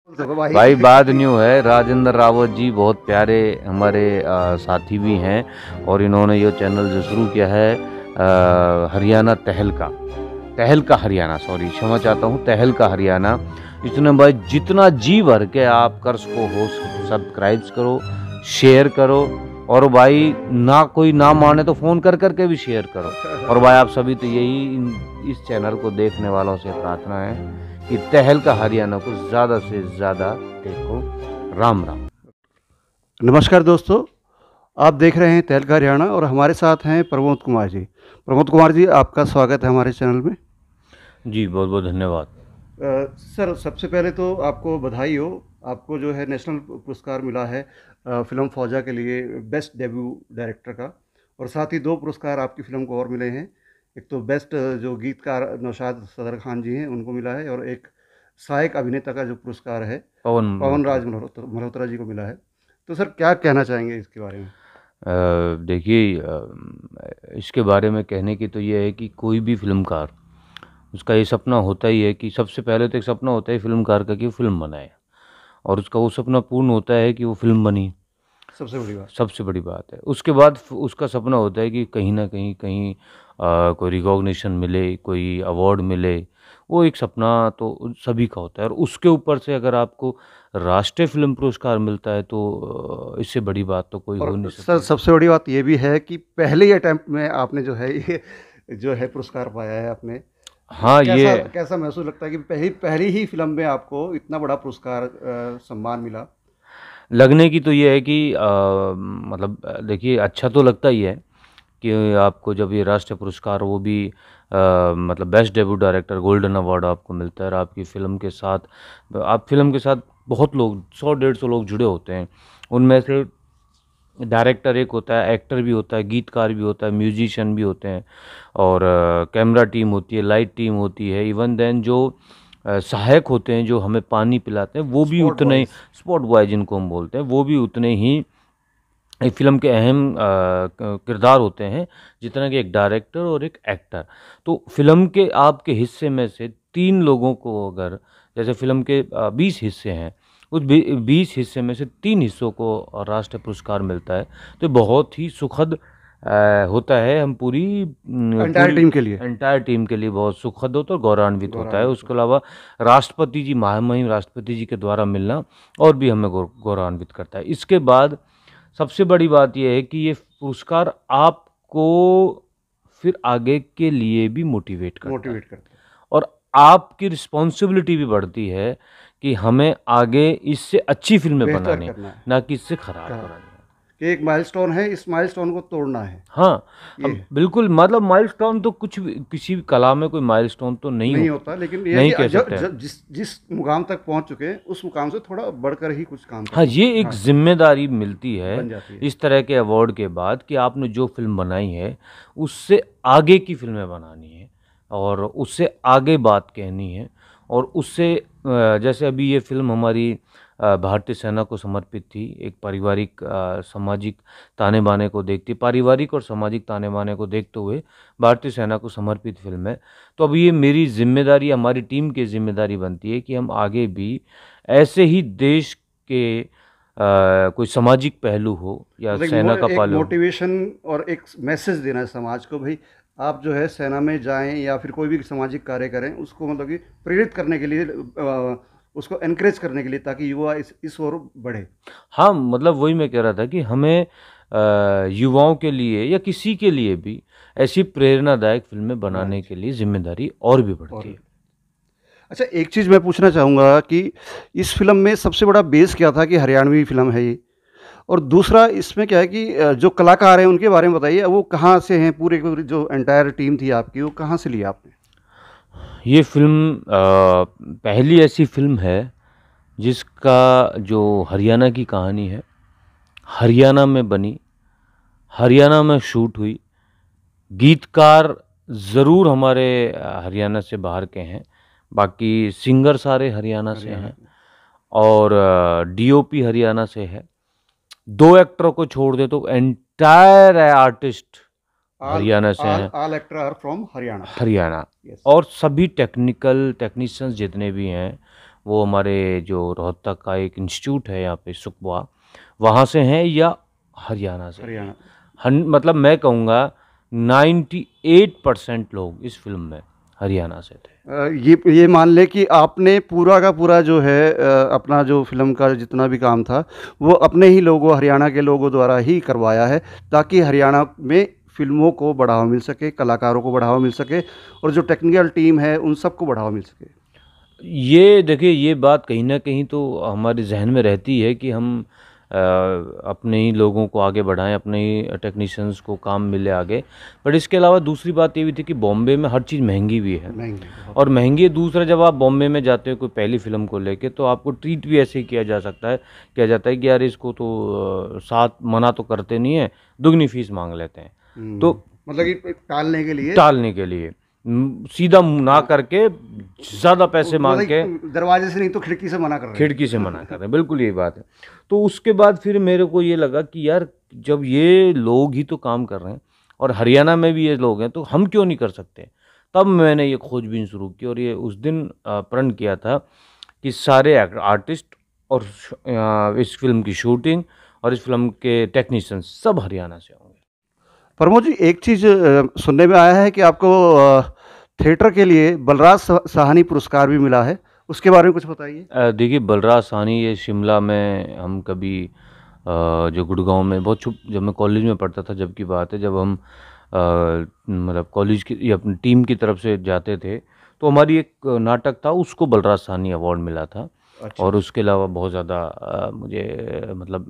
भाई बात न्यू है। राजेंद्र रावत जी बहुत प्यारे हमारे साथी भी हैं और इन्होंने ये चैनल जो शुरू किया है हरियाणा तहलका हरियाणा, सॉरी क्षमा चाहता हूँ, तहलका हरियाणा। इसने भाई जितना जी भर के आप कर सको हो सब्सक्राइब करो, शेयर करो, और भाई ना कोई ना माने तो फ़ोन कर करके भी शेयर करो। और भाई आप सभी तो यही इस चैनल को देखने वालों से प्रार्थना है कि तहलका हरियाणा को ज़्यादा से ज़्यादा देखो। राम राम। नमस्कार दोस्तों, आप देख रहे हैं तहलका हरियाणा और हमारे साथ हैं प्रमोद कुमार जी। प्रमोद कुमार जी, आपका स्वागत है हमारे चैनल में। जी बहुत बहुत धन्यवाद। सर, सबसे पहले तो आपको बधाई हो। आपको जो है नेशनल पुरस्कार मिला है फिल्म फौजा के लिए बेस्ट डेब्यू डायरेक्टर का, और साथ ही 2 पुरस्कार आपकी फिल्म को और मिले हैं। एक तो बेस्ट जो गीतकार नौशाद सदर खान जी हैं उनको मिला है, और एक सहायक अभिनेता का जो पुरस्कार है पवन राज मल्होत्रा जी को मिला है। तो सर, क्या कहना चाहेंगे इसके बारे में? देखिए, इसके बारे में कहने की तो ये है कि कोई भी फिल्मकार, उसका ये सपना होता ही है कि सबसे पहले तो एक सपना होता है फिल्मकार का कि वो फिल्म बनाए, और उसका वो सपना पूर्ण होता है कि वो फिल्म बनी। सबसे बड़ी बात है। उसके बाद उसका सपना होता है कि कहीं ना कहीं कोई रिकॉग्निशन मिले, कोई अवार्ड मिले। वो एक सपना तो सभी का होता है, और उसके ऊपर से अगर आपको राष्ट्रीय फिल्म पुरस्कार मिलता है तो इससे बड़ी बात तो कोई हो नहीं सकती। सर, सबसे बड़ी बात ये भी है कि पहले ही अटेम्प्ट में आपने जो है ये जो है पुरस्कार पाया है आपने। हाँ, ये कैसा महसूस लगता है कि पहली ही फिल्म में आपको इतना बड़ा पुरस्कार सम्मान मिला? लगने की तो ये है कि मतलब देखिए, अच्छा तो लगता ही है कि आपको जब ये राष्ट्रीय पुरस्कार, वो भी मतलब best debut director golden award आपको मिलता है, और आपकी फ़िल्म के साथ बहुत लोग 100-150 लोग जुड़े होते हैं। उनमें से डायरेक्टर एक होता है, एक्टर भी होता है, गीतकार भी होता है, म्यूजिशियन भी होते हैं, और कैमरा टीम होती है, लाइट टीम होती है, इवन देन जो सहायक होते हैं जो हमें पानी पिलाते हैं, वो भी उतने, स्पॉट बॉय जिनको हम बोलते हैं, वो भी उतने ही एक फ़िल्म के अहम किरदार होते हैं जितना कि एक डायरेक्टर और एक एक्टर। तो फिल्म के आपके हिस्से में से 3 लोगों को, अगर जैसे फिल्म के 20 हिस्से हैं, उस 20 हिस्से में से 3 हिस्सों को राष्ट्रीय पुरस्कार मिलता है, तो बहुत ही सुखद होता है। हम पूरी एंटायर टीम के लिए बहुत सुखद होता है और गौरवान्वित होता है। उसके अलावा राष्ट्रपति जी, महामहिम राष्ट्रपति जी के द्वारा मिलना और भी हमें गौरवान्वित करता है। इसके बाद सबसे बड़ी बात यह है कि ये पुरस्कार आपको फिर आगे के लिए भी मोटिवेट करता है, और आपकी रिस्पॉन्सिबिलिटी भी बढ़ती है कि हमें आगे इससे अच्छी फिल्में बनानी, ना कि इससे खराब बनानी। कि एक माइलस्टोन है, इस माइलस्टोन को तोड़ना है। हाँ, बिल्कुल, मतलब माइलस्टोन तो कुछ भी, किसी भी कला में कोई माइलस्टोन तो नहीं होता, लेकिन ये नहीं कह सकते। जिस मुकाम तक पहुंच चुके हैं उस मुकाम से थोड़ा बढ़कर ही कुछ काम हाँ, ये एक जिम्मेदारी मिलती है इस तरह के अवार्ड के बाद कि आपने जो फिल्म बनाई है उससे आगे की फिल्में बनानी है, और उससे आगे बात कहनी है, और उससे जैसे अभी ये फिल्म हमारी भारतीय सेना को समर्पित थी। एक पारिवारिक सामाजिक ताने बाने को देखती, पारिवारिक और सामाजिक ताने बाने को देखते हुए भारतीय सेना को समर्पित फिल्म है। तो अब ये मेरी जिम्मेदारी, हमारी टीम की जिम्मेदारी बनती है कि हम आगे भी ऐसे ही देश के कोई सामाजिक पहलू हो या सेना का पहलू, मोटिवेशन और एक मैसेज देना है समाज को, भाई आप जो है सेना में जाएं या फिर कोई भी सामाजिक कार्य करें, उसको मतलब कि प्रेरित करने के लिए, उसको एनकरेज करने के लिए, ताकि युवा इस ओर बढ़े। हाँ, मतलब वही मैं कह रहा था कि हमें युवाओं के लिए या किसी के लिए भी ऐसी प्रेरणादायक फिल्में बनाने के लिए जिम्मेदारी और भी बढ़ती है। अच्छा, एक चीज़ मैं पूछना चाहूँगा कि इस फिल्म में सबसे बड़ा बेस क्या था कि हरियाणवी फिल्म है ये, और दूसरा इसमें क्या है कि जो कलाकार हैं उनके बारे में बताइए, वो कहाँ से हैं? पूरे जो एंटायर टीम थी आपकी, वो कहाँ से लिया आपने? ये फिल्म पहली ऐसी फिल्म है जिसका जो हरियाणा की कहानी है, हरियाणा में बनी, हरियाणा में शूट हुई। गीतकार ज़रूर हमारे हरियाणा से बाहर के हैं, बाकी सिंगर सारे हरियाणा से हैं, और डीओपी हरियाणा से है। 2 एक्टरों को छोड़ दे तो एंटायर आर्टिस्ट हरियाणा से हैं। All actor are from Haryana. और सभी टेक्निशियंस जितने भी हैं वो हमारे जो रोहतक का एक इंस्टीट्यूट है यहाँ पे सुकवा, वहाँ से हैं या हरियाणा से। हरियाणा। मतलब मैं कहूँगा 98% लोग इस फिल्म में हरियाणा से थे। ये मान ले कि आपने पूरा का पूरा जो है अपना जो फिल्म का जितना भी काम था वो अपने ही लोगों, हरियाणा के लोगों द्वारा ही करवाया है, ताकि हरियाणा में फिल्मों को बढ़ावा मिल सके, कलाकारों को बढ़ावा मिल सके, और जो टेक्निकल टीम है उन सबको बढ़ावा मिल सके। ये देखिए, ये बात कहीं ना कहीं तो हमारे जहन में रहती है कि हम अपने ही लोगों को आगे बढ़ाएं, अपने ही टेक्नीशियंस को काम मिले आगे। बट इसके अलावा दूसरी बात ये भी थी कि बॉम्बे में हर चीज़ महंगी भी है, महंगी और महंगी है। दूसरा, जब आप बॉम्बे में जाते हो कोई पहली फिल्म को लेके, तो आपको ट्रीट भी ऐसे ही किया जाता है कि यार इसको तो साथ मना तो करते नहीं है, दुगनी फीस मांग लेते हैं। तो मतलब कि टालने के लिए सीधा ना करके ज़्यादा पैसे मांग के दरवाजे से नहीं तो खिड़की से मना कर रहे हैं। खिड़की से मना कर रहे हैं, बिल्कुल यही बात है। तो उसके बाद फिर मेरे को ये लगा कि यार जब ये लोग ही तो काम कर रहे हैं और हरियाणा में भी ये लोग हैं, तो हम क्यों नहीं कर सकते। तब मैंने ये खोजबीन शुरू की और ये उस दिन प्रण किया था कि सारे आर्टिस्ट और इस फिल्म की शूटिंग और इस फिल्म के टेक्नीशियन सब हरियाणा से होंगे। प्रमोद जी, एक चीज़ सुनने में आया है कि आपको थिएटर के लिए बलराज साहनी पुरस्कार भी मिला है, उसके बारे में कुछ बताइए। देखिए, बलराज साहनी ये शिमला में हम कभी जो गुड़गांव में बहुत जब मैं कॉलेज में पढ़ता था, जब की बात है, जब हम मतलब कॉलेज की या अपनी टीम की तरफ से जाते थे, तो हमारी एक नाटक था, उसको बलराज साहनी अवार्ड मिला था। अच्छा। और उसके अलावा बहुत ज़्यादा मुझे मतलब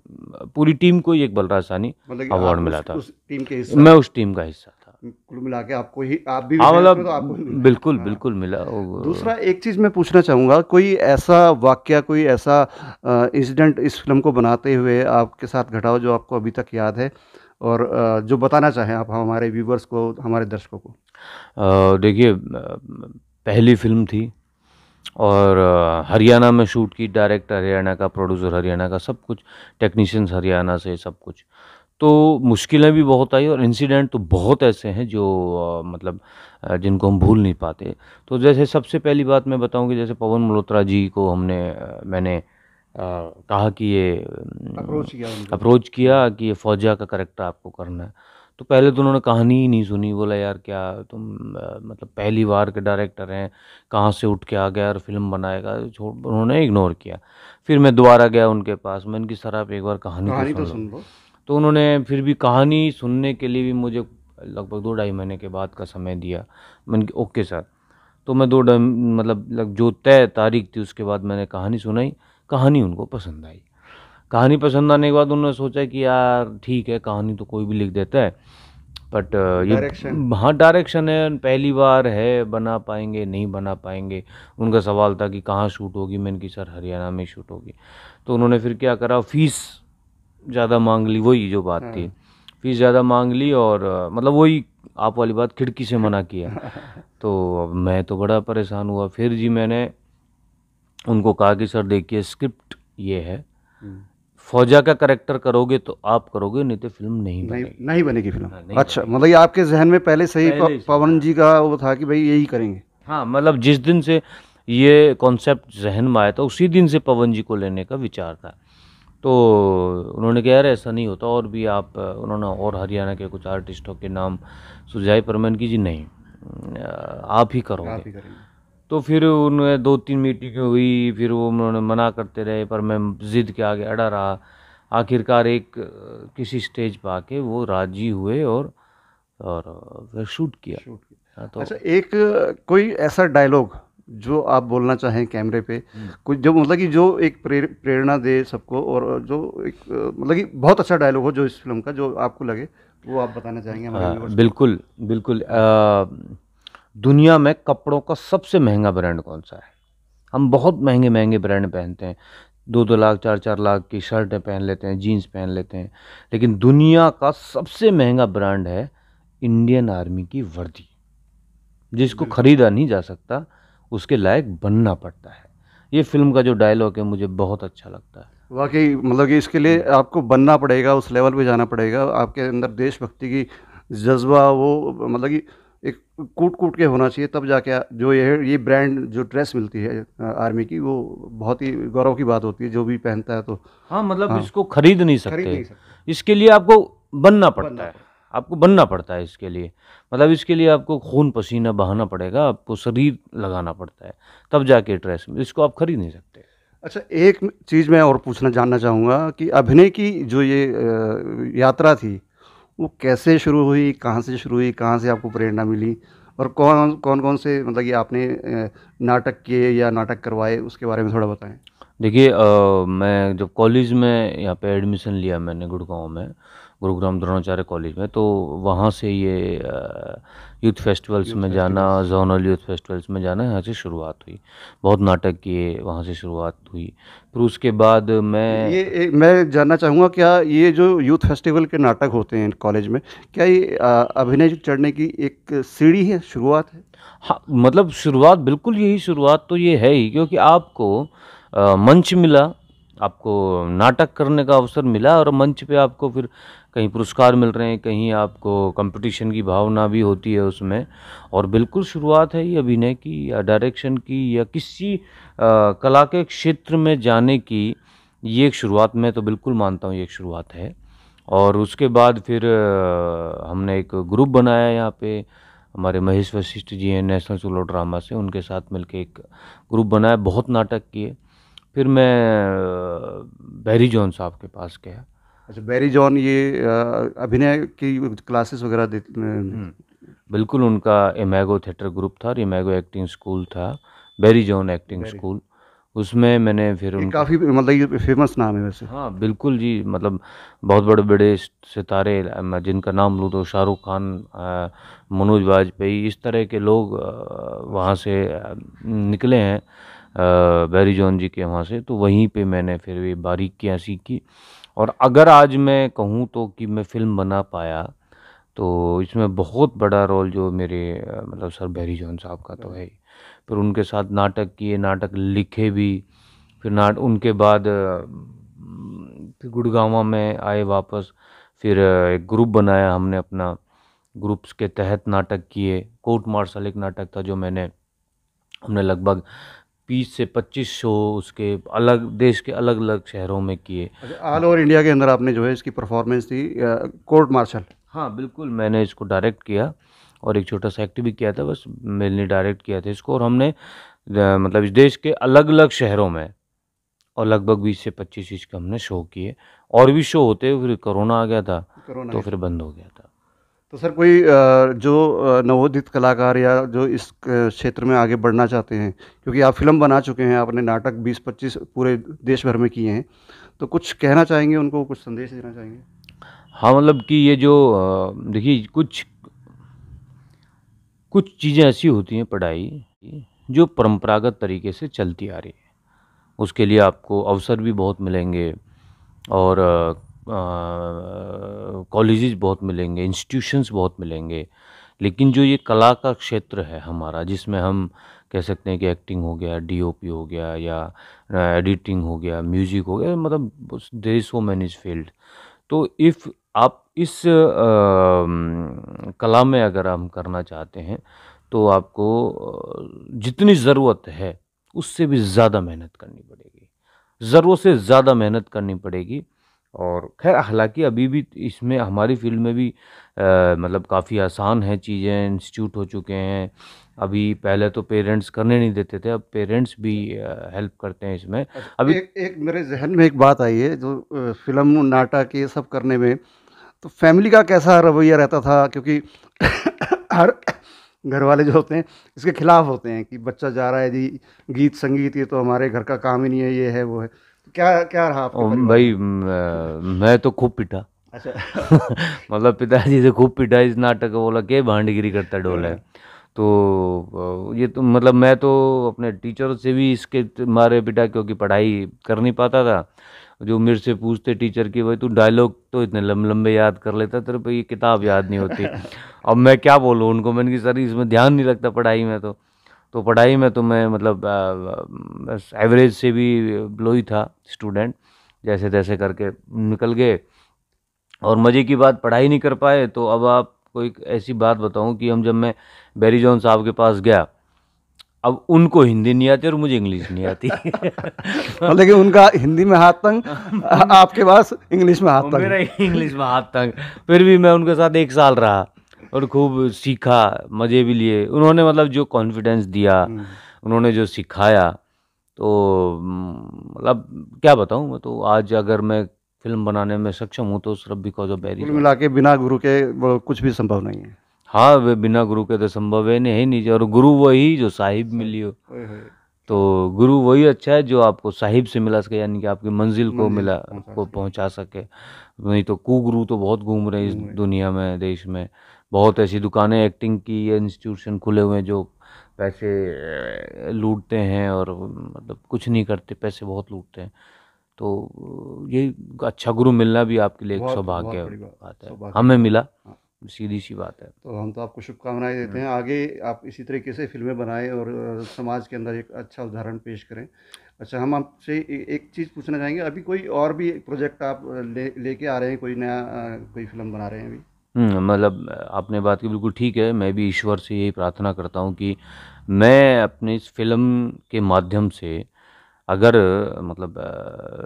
पूरी टीम को ही एक बलराज साहनी मतलब अवार्ड मिला था। उस टीम के हिस्सा, मैं उस टीम का हिस्सा था। कुल मिला के आपको ही, आप भी हाँ, विषय मतलब में तो आपको ही मिला। बिल्कुल हाँ। बिल्कुल मिला। दूसरा एक चीज़ मैं पूछना चाहूँगा, कोई ऐसा वाकया, कोई ऐसा इंसिडेंट इस फिल्म को बनाते हुए आपके साथ घटा हो जो आपको अभी तक याद है, और जो बताना चाहें आप हमारे व्यूवर्स को, हमारे दर्शकों को। देखिए, पहली फिल्म थी और हरियाणा में शूट की, डायरेक्टर हरियाणा का, प्रोड्यूसर हरियाणा का, सब कुछ, टेक्नीशियंस हरियाणा से, सब कुछ। तो मुश्किलें भी बहुत आई और इंसिडेंट तो बहुत ऐसे हैं जो मतलब जिनको हम भूल नहीं पाते। तो जैसे सबसे पहली बात मैं बताऊं कि जैसे पवन मल्होत्रा जी को मैंने कहा कि ये अप्रोच किया कि ये फौजिया का कैरेक्टर आपको करना है। तो पहले तो उन्होंने कहानी ही नहीं सुनी, बोला यार क्या तुम मतलब पहली बार के डायरेक्टर हैं, कहाँ से उठ के आ गया और फिल्म बनाएगा, उन्होंने इग्नोर किया। फिर मैं दोबारा गया उनके पास, मैं इनकी सर आप एक बार कहानी तो सुन लो। तो उन्होंने फिर भी कहानी सुनने के लिए भी मुझे लगभग 2-2.5 महीने के बाद का समय दिया। मैंने कहा ओके सर। तो मैं मतलब जो तय तारीख थी उसके बाद मैंने कहानी सुनाई, कहानी उनको पसंद आई। कहानी पसंद आने के बाद उन्होंने सोचा कि यार ठीक है, कहानी तो कोई भी लिख देता है, बट ये हाँ डायरेक्शन है, पहली बार है, बना पाएंगे नहीं बना पाएंगे। उनका सवाल था कि कहाँ शूट होगी, मैंने कि सर हरियाणा में शूट होगी। तो उन्होंने फिर क्या करा, फीस ज़्यादा मांग ली, वही जो बात थी, फीस ज़्यादा मांग ली और मतलब वही आप वाली बात, खिड़की से मना किया। तो अब मैं तो बड़ा परेशान हुआ। फिर जी मैंने उनको कहा कि सर देखिए स्क्रिप्ट ये है, फौजा का कैरेक्टर करोगे तो आप करोगे, नहीं तो फिल्म नहीं बनेगी फिल्म। अच्छा, मतलब ये आपके जहन में पहले से ही पवन जी का वो था कि भाई यही करेंगे। हाँ, मतलब जिस दिन से ये कॉन्सेप्ट जहन में आया था उसी दिन से पवन जी को लेने का विचार था। तो उन्होंने कहा यार ऐसा नहीं होता, और भी आप, उन्होंने और हरियाणा के कुछ आर्टिस्टों के नाम सुझाए, पर मैंने की जी नहीं, आप ही करोगे। तो फिर उन्हें 2-3 मीटिंग हुई, फिर वो उन्होंने मना करते रहे, पर मैं ज़िद के आगे अड़ा रहा। आखिरकार एक किसी स्टेज पर आके वो राजी हुए और फिर शूट किया। हाँ, तो अच्छा, एक कोई ऐसा डायलॉग जो आप बोलना चाहें कैमरे पे, कुछ जो मतलब कि जो एक प्रेरणा दे सबको, और जो एक मतलब कि बहुत अच्छा डायलॉग हो जो इस फिल्म का, जो आपको लगे, वो आप बताना चाहेंगे हमारे व्यूअर्स को? बिल्कुल बिल्कुल। दुनिया में कपड़ों का सबसे महंगा ब्रांड कौन सा है? हम बहुत महंगे महंगे ब्रांड पहनते हैं, 2-2 लाख 4-4 लाख की शर्टें पहन लेते हैं, जीन्स पहन लेते हैं, लेकिन दुनिया का सबसे महंगा ब्रांड है इंडियन आर्मी की वर्दी, जिसको खरीदा नहीं जा सकता, उसके लायक बनना पड़ता है। ये फिल्म का जो डायलॉग है मुझे बहुत अच्छा लगता है। वाकई, मतलब कि इसके लिए आपको बनना पड़ेगा, उस लेवल पे जाना पड़ेगा, आपके अंदर देशभक्ति की जज्बा, वो मतलब कि एक कूट कूट के होना चाहिए, तब जाके जो ये ब्रांड जो ड्रेस मिलती है आर्मी की, वो बहुत ही गौरव की बात होती है, जो भी पहनता है तो। हाँ, मतलब हाँ, इसको खरीद नहीं खरीद सकते, नहीं सकते, इसके लिए आपको बनना पड़ता बनना है, पड़ता आपको बनना पड़ता है इसके लिए। मतलब इसके लिए आपको खून पसीना बहाना पड़ेगा, आपको शरीर लगाना पड़ता है, तब जाके ड्रेस में, इसको आप खरीद नहीं सकते। है। अच्छा, एक चीज़ मैं और पूछना जानना चाहूँगा कि अभिनय की जो ये यात्रा थी, वो कैसे शुरू हुई, कहाँ से शुरू हुई, कहाँ से आपको प्रेरणा मिली, और कौन कौन कौन से मतलब कि आपने नाटक किए या नाटक करवाए, उसके बारे में थोड़ा बताएं। देखिए मैं जब कॉलेज में यहाँ पे एडमिशन लिया मैंने गुड़गांव में, गुरुग्राम द्रोणाचार्य कॉलेज में, तो वहाँ से ये यूथ फेस्टिवल्स यूथ में जाना, फेस्टिवल्स। जोनल यूथ फेस्टिवल्स में जाना, यहाँ से शुरुआत हुई। बहुत नाटक किए, वहाँ से शुरुआत हुई। फिर उसके बाद मैं मैं जानना चाहूँगा, क्या ये जो यूथ फेस्टिवल के नाटक होते हैं कॉलेज में, क्या ये अभिनय चढ़ने की एक सीढ़ी है, शुरुआत है? हाँ, मतलब शुरुआत बिल्कुल यही, शुरुआत तो ये है ही, क्योंकि आपको मंच मिला, आपको नाटक करने का अवसर मिला, और मंच पे आपको फिर कहीं पुरस्कार मिल रहे हैं, कहीं आपको कंपटीशन की भावना भी होती है उसमें। और बिल्कुल शुरुआत है ये अभिनय की या डायरेक्शन की या किसी कला के क्षेत्र में जाने की, ये एक शुरुआत, मैं तो बिल्कुल मानता हूँ ये एक शुरुआत है। और उसके बाद फिर हमने एक ग्रुप बनाया यहाँ पे, हमारे महेश वशिष्ठ जी हैं नेशनल सोलो ड्रामा से, उनके साथ मिलके एक ग्रुप बनाया, बहुत नाटक किए। फिर मैं बैरी जॉन साहब के पास गया। अच्छा, बैरी जॉन ये अभिनय की क्लासेस वगैरह हम्म, बिल्कुल, उनका इमेगो थिएटर ग्रुप था और इमेगो एक्टिंग स्कूल था, बैरी जॉन एक्टिंग बैरी, स्कूल। उसमें मैंने फिर ये उनके, काफ़ी मतलब ये फेमस नाम है वैसे। हाँ बिल्कुल जी, मतलब बहुत बड़े बड़े सितारे, मैं जिनका नाम लूँ तो शाहरुख खान, मनोज वाजपेयी, इस तरह के लोग वहाँ से निकले हैं, बैरी जॉन जी के वहाँ से। तो वहीं पे मैंने फिर ये बारीकियाँ सीखी। और अगर आज मैं कहूँ तो कि मैं फिल्म बना पाया, तो इसमें बहुत बड़ा रोल जो मेरे मतलब सर बैरी जॉन साहब का तो है ही। फिर उनके साथ नाटक किए, नाटक लिखे भी। फिर उनके बाद फिर गुड़गांव में आए वापस। फिर एक ग्रुप बनाया हमने अपना, ग्रुप्स के तहत नाटक किए। कोर्ट मार्शल एक नाटक था जो हमने लगभग 20 से 25 शो उसके अलग देश के अलग अलग शहरों में किए। अच्छा, ऑल ओवर इंडिया के अंदर आपने जो है इसकी परफॉर्मेंस थी, कोर्ट मार्शल। हाँ बिल्कुल, मैंने इसको डायरेक्ट किया और एक छोटा सा एक्ट भी किया था, बस मैंने डायरेक्ट किया था इसको। और हमने मतलब इस देश के अलग अलग शहरों में, और लगभग 20 से 25 इसके हमने शो किए। और भी शो होते, फिर कोरोना आ गया था कोरोना तो के फिर समय। बंद हो गया था। तो सर, कोई जो नवोदित कलाकार या जो इस क्षेत्र में आगे बढ़ना चाहते हैं, क्योंकि आप फिल्म बना चुके हैं, आपने नाटक 20-25 पूरे देश भर में किए हैं, तो कुछ कहना चाहेंगे उनको, कुछ संदेश देना चाहेंगे? हाँ, मतलब कि ये जो देखिए, कुछ कुछ चीज़ें ऐसी होती हैं पढ़ाई, जो परंपरागत तरीके से चलती आ रही है, उसके लिए आपको अवसर भी बहुत मिलेंगे, और कॉलेजेस बहुत मिलेंगे, इंस्टीट्यूशंस बहुत मिलेंगे। लेकिन जो ये कला का क्षेत्र है हमारा, जिसमें हम कह सकते हैं कि एक्टिंग हो गया, डीओपी हो गया, या एडिटिंग हो गया, म्यूजिक हो गया, मतलब there is so many field. तो इफ़ आप इस कला में अगर हम करना चाहते हैं, तो आपको जितनी ज़रूरत है उससे भी ज़्यादा मेहनत करनी पड़ेगी, ज़रूरत से ज़्यादा मेहनत करनी पड़ेगी। और खैर, हालांकि अभी भी इसमें हमारी फील्ड में भी मतलब काफ़ी आसान है चीज़ें, इंस्टीट्यूट हो चुके हैं। अभी पहले तो पेरेंट्स करने नहीं देते थे, अब पेरेंट्स भी हेल्प करते हैं इसमें। अच्छा, अभी एक एक मेरे ज़हन में एक बात आई है, जो फ़िल्म, नाटक ये सब करने में, तो फैमिली का कैसा रवैया रहता था? क्योंकि हर घर वाले जो होते हैं इसके खिलाफ होते हैं कि बच्चा जा रहा है जी, गीत संगीत ये तो हमारे घर का काम ही नहीं है, ये है वो है। तो क्या क्या रहा आपके परिवार में? भाई मैं तो खूब पिटा। अच्छा। मतलब पिताजी से खूब पिटा इस नाटक का, बोला के भांडगिरी करता डोल है। तो ये तो मतलब मैं तो अपने टीचर से भी इसके मारे पिटा, क्योंकि पढ़ाई कर नहीं पाता था। जो मेरे से पूछते टीचर कि भाई तू डायलॉग तो इतने लंबे लंबे याद कर लेता, तेरे पे ये किताब याद नहीं होती। अब मैं क्या बोलूँ उनको, मैंने कि सर इसमें ध्यान नहीं लगता पढ़ाई में। तो पढ़ाई में तो मैं मतलब बस एवरेज से भी लो ही था स्टूडेंट, जैसे तैसे करके निकल गए। और मज़े की बात, पढ़ाई नहीं कर पाए तो अब आप आपको एक ऐसी बात बताऊं कि जब मैं बैरी जॉन साहब के पास गया, अब उनको हिंदी नहीं आती और मुझे इंग्लिश नहीं आती। लेकिन उनका हिंदी में हाथ तंग, आपके पास इंग्लिश में हाथ तंग। मेरा इंग्लिश में हाथ तंग, फिर भी मैं उनके साथ 1 साल रहा और खूब सीखा, मज़े भी लिए। उन्होंने मतलब जो कॉन्फिडेंस दिया, उन्होंने जो सिखाया, तो मतलब क्या बताऊं। मैं तो आज अगर मैं फिल्म बनाने में सक्षम हूँ तो सिर्फ बिकॉज ऑफ बैरी। कुल मिला के बिना गुरु के वो कुछ भी संभव नहीं है। हाँ, वे बिना गुरु के तो संभव है नहीं। और गुरु वही जो साहिब मिली हो। तो गुरु वही अच्छा है जो आपको साहिब से मिला सके, यानी कि आपकी मंजिल को पहुंचा सके। नहीं तो कुगुरु तो बहुत घूम रहे हैं इस दुनिया में, देश में। बहुत ऐसी दुकानें, एक्टिंग की इंस्टीट्यूशन खुले हुए हैं जो पैसे लूटते हैं और मतलब कुछ नहीं करते, पैसे बहुत लूटते हैं। तो ये अच्छा गुरु मिलना भी आपके लिए एक सौभाग्य बात है। हमें मिला, सीधी सी बात है। तो हम तो आपको शुभकामनाएं देते हैं, आगे आप इसी तरीके से फिल्में बनाएं और समाज के अंदर एक अच्छा उदाहरण पेश करें। अच्छा, हम आपसे एक चीज़ पूछना चाहेंगे, अभी कोई और भी प्रोजेक्ट आप लेके आ रहे हैं, कोई नया कोई फिल्म बना रहे हैं अभी? मतलब आपने बात की बिल्कुल ठीक है। मैं भी ईश्वर से यही प्रार्थना करता हूँ कि मैं अपनी इस फिल्म के माध्यम से अगर मतलब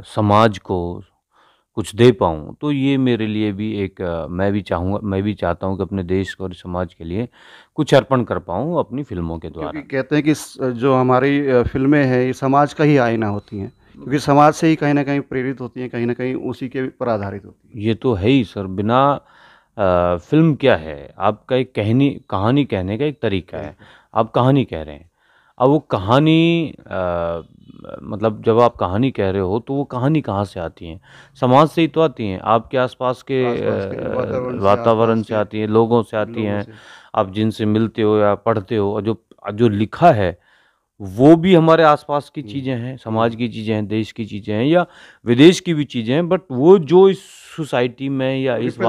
समाज को कुछ दे पाऊँ तो ये मेरे लिए भी एक मैं भी चाहता हूँ कि अपने देश और समाज के लिए कुछ अर्पण कर पाऊँ अपनी फिल्मों के द्वारा। क्योंकि कहते हैं कि जो हमारी फिल्में हैं ये समाज का ही आईना होती हैं, क्योंकि समाज से ही कहीं ना कहीं प्रेरित होती हैं, कहीं ना कहीं उसी के पर आधारित होती हैं। ये तो है ही सर। बिना फिल्म क्या है, आपका एक कहानी कहने का एक तरीका है। आप कहानी कह रहे हैं, अब वो कहानी मतलब जब आप कहानी कह रहे हो तो वो कहानी कहाँ से आती है? समाज से ही तो आती हैं, आपके आसपास के वातावरण से आती है, लोगों से आती हैं, आप जिनसे मिलते हो या पढ़ते हो। और जो लिखा है वो भी हमारे आसपास की चीज़ें हैं, समाज की चीज़ें हैं, देश की चीज़ें हैं या विदेश की भी चीज़ें हैं। बट वो जो इस सोसाइटी में या इस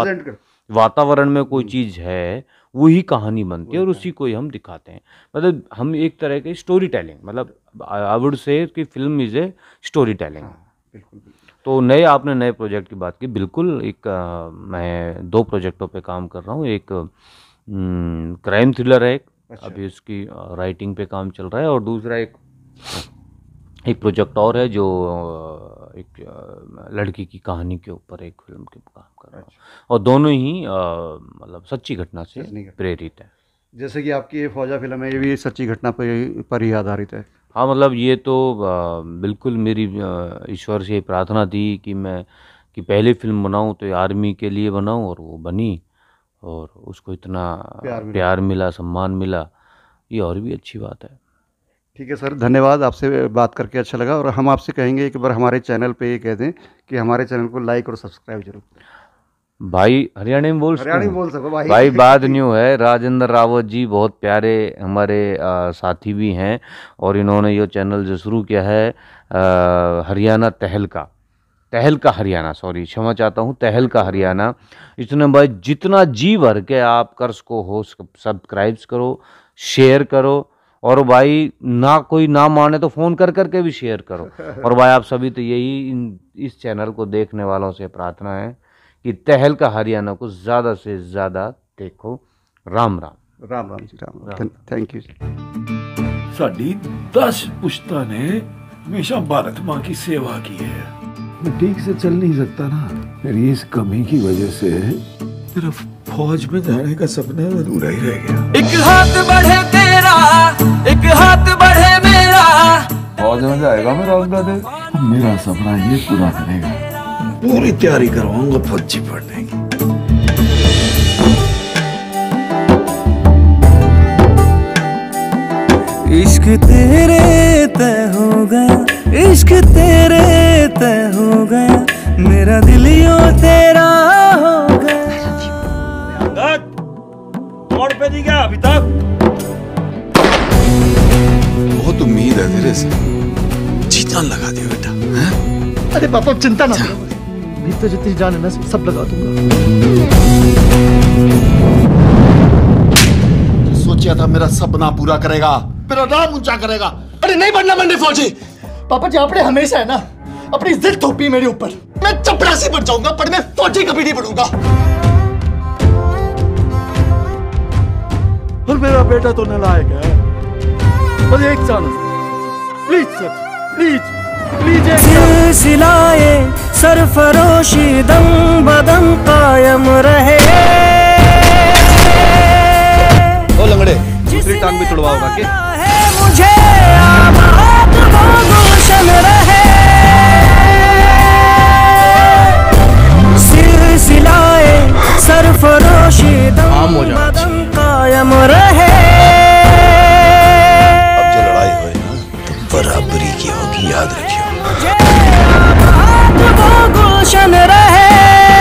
वातावरण में कोई चीज़ है, वही कहानी बनती है और उसी को ही हम दिखाते हैं। मतलब हम एक तरह के स्टोरी टेलिंग, मतलब आई वुड से कि film is a story telling. बिल्कुल। तो आपने नए प्रोजेक्ट की बात की, बिल्कुल। मैं 2 प्रोजेक्टों पे काम कर रहा हूँ। एक क्राइम थ्रिलर है, अभी उसकी राइटिंग पे काम चल रहा है, और दूसरा एक प्रोजेक्ट और है जो एक लड़की की कहानी के ऊपर एक फिल्म के काम कर रहा हूँ। और दोनों ही मतलब सच्ची घटना से प्रेरित है। जैसे कि आपकी ये फौजा फिल्म है, ये भी सच्ची घटना पर ही आधारित है। हाँ, मतलब ये तो बिल्कुल मेरी ईश्वर से प्रार्थना थी कि पहली फिल्म बनाऊँ तो आर्मी के लिए बनाऊँ, और वो बनी और उसको इतना प्यार मिला, सम्मान मिला, ये और भी अच्छी बात है। ठीक है सर, धन्यवाद। आपसे बात करके अच्छा लगा, और हम आपसे कहेंगे एक बार हमारे चैनल पे ये कह दें कि हमारे चैनल को लाइक और सब्सक्राइब जरूर करें। भाई हरियाणा में बोल सको भाई बात न्यू है। राजेंद्र रावत जी बहुत प्यारे हमारे साथी भी हैं, और इन्होंने ये चैनल जो शुरू किया है हरियाणा तहलका हरियाणा, सॉरी क्षमा चाहता हूँ, तहलका हरियाणा। इसने भाई जितना जी भर के आप कर सको हो सब्सक्राइब करो, शेयर करो, और भाई कोई ना माने तो फ़ोन कर करके भी शेयर करो। और भाई आप सभी तो यही इस चैनल को देखने वालों से प्रार्थना है कि तहलका हरियाणा को ज़्यादा से ज़्यादा देखो। राम राम। राम राम जी, राम राम। Thank you. साडी 10 पुश्ता ने हमेशा भारत माँ की सेवा की है। मैं ठीक से चल नहीं सकता ना, मेरी इस कमी की वजह से मेरा फौज में जाने का सपना अधूरा ही रह गया। एक हाथ बढ़े तेरा, एक हाथ बढ़े मेरा, फौज में जाएगा मेरा अंदाज़, मेरा सपना ये पूरा करेगा। पूरी तैयारी करवाऊंगा फौजी पढ़ने की। इश्क तेरे तय हो गया, इश्क तेरे तय हो गया, मेरा दिल यो तेरा हो गया। तोड़ पे नहीं गया अभी तक। बहुत उम्मीद है तेरे से, जी जान लगा दे बेटा। अरे पापा चिंता ना करो, भी तो जितनी जान है ना सब लगा दूंगा। सोचिया था मेरा सपना पूरा करेगा, मेरा नाम ऊंचा करेगा। अरे नहीं बनना मंडी फौजी। पापा जी आपने हमेशा है ना अपनी जिद थोपी मेरे ऊपर। मैं चपरासी बन जाऊंगा पर मैं फौजी कभी नहीं बनूंगा। और मेरा बेटा तो नालायक है। बस एक chance please sir, please please. सिलसिलाए सरफरोशी दम बदम कायम रहे। ओ लंगड़े, दूसरी टांग भी तुड़वा होगा कि? मुझे आबाद वो गुलशन रहे। सिलसिलाए सरफरोशी दम बदम कायम रहे। अब जो लड़ाई हुई ना तो बराबरी की होगी, याद रखियो। मुझे आबाद वो गुलशन रहे।